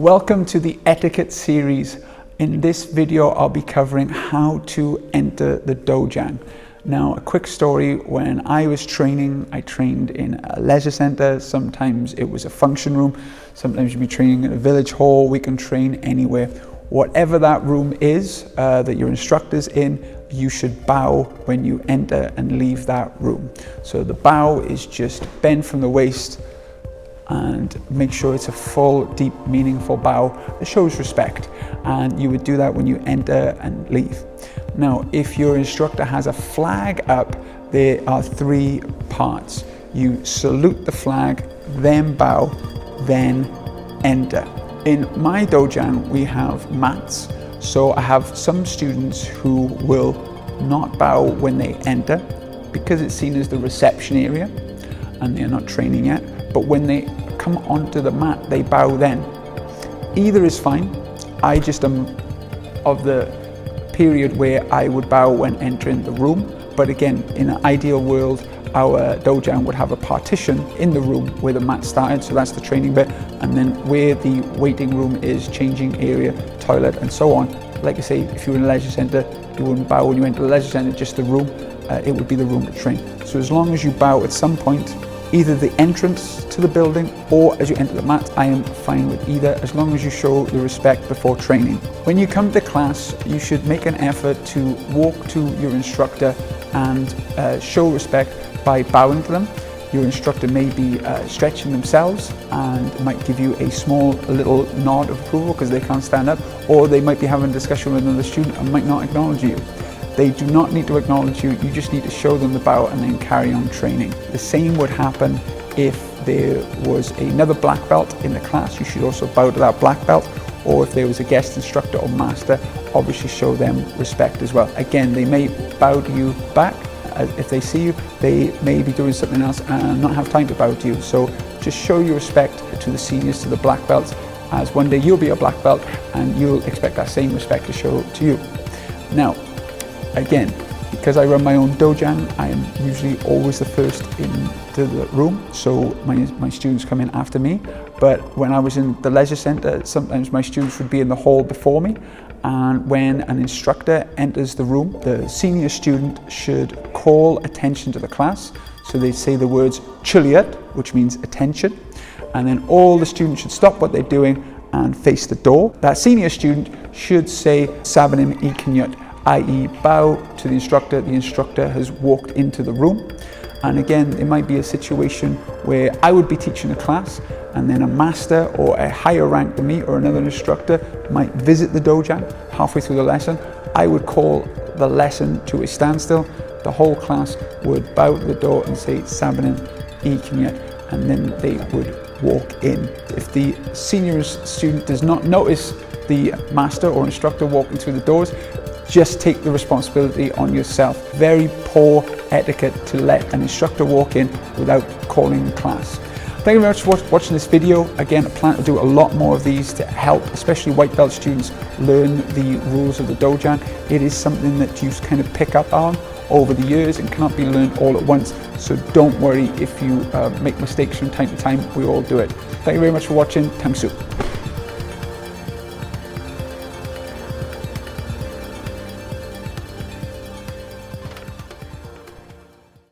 Welcome to the etiquette series. In this video, I'll be covering how to enter the Dojang. Now, a quick story: when I was training, I trained in a leisure center. Sometimes it was a function room. Sometimes you'd be training in a village hall. We can train anywhere. Whatever that room is that your instructor's in, you should bow when you enter and leave that room. So the bow is just bend from the waist and make sure it's a full, deep, meaningful bow that shows respect. And you would do that when you enter and leave. Now, if your instructor has a flag up, there are three parts. You salute the flag, then bow, then enter. In my Dojang, we have mats. So I have some students who will not bow when they enter because it's seen as the reception area and they're not training yet. But when they come onto the mat, they bow then. Either is fine. I just am of the period where I would bow when entering the room. But again, in an ideal world, our Dojang would have a partition in the room where the mat started, so that's the training bit, and then where the waiting room is, changing area, toilet, and so on. Like I say, if you were in a leisure centre, you wouldn't bow when you enter the leisure centre, just the room. It would be the room to train. So as long as you bow at some point, either the entrance to the building or as you enter the mat, I am fine with either, as long as you show the respect before training. When you come to class, you should make an effort to walk to your instructor and show respect by bowing to them. Your instructor may be stretching themselves and might give you a little nod of approval because they can't stand up, or they might be having a discussion with another student and might not acknowledge you. They do not need to acknowledge you, you just need to show them the bow and then carry on training. The same would happen if there was another black belt in the class. You should also bow to that black belt, or if there was a guest instructor or master, obviously show them respect as well. Again, they may bow to you back. If they see you, they may be doing something else and not have time to bow to you. So just show your respect to the seniors, to the black belts, as one day you'll be a black belt and you'll expect that same respect to show to you. Now, again, because I run my own Dojang, I am usually always the first into the room, so my students come in after me. But when I was in the leisure centre, sometimes my students would be in the hall before me, and when an instructor enters the room, the senior student should call attention to the class. So they say the words "chiliat," which means attention, and then all the students should stop what they're doing and face the door. That senior student should say "sabanim ikinyut," i.e. bow to the instructor has walked into the room. And again, it might be a situation where I would be teaching a class and then a master or a higher rank than me or another instructor might visit the Dojang halfway through the lesson. I would call the lesson to a standstill. The whole class would bow to the door and say "sabanim ikinyut," and then they would walk in. If the senior student does not notice the master or instructor walking through the doors, just take the responsibility on yourself. Very poor etiquette to let an instructor walk in without calling the class. Thank you very much for watching this video. Again, I plan to do a lot more of these to help, especially white belt students, learn the rules of the Dojang. It is something that you kind of pick up on over the years and cannot be learned all at once. So don't worry if you make mistakes from time to time. We all do it. Thank you very much for watching. Tang Soo.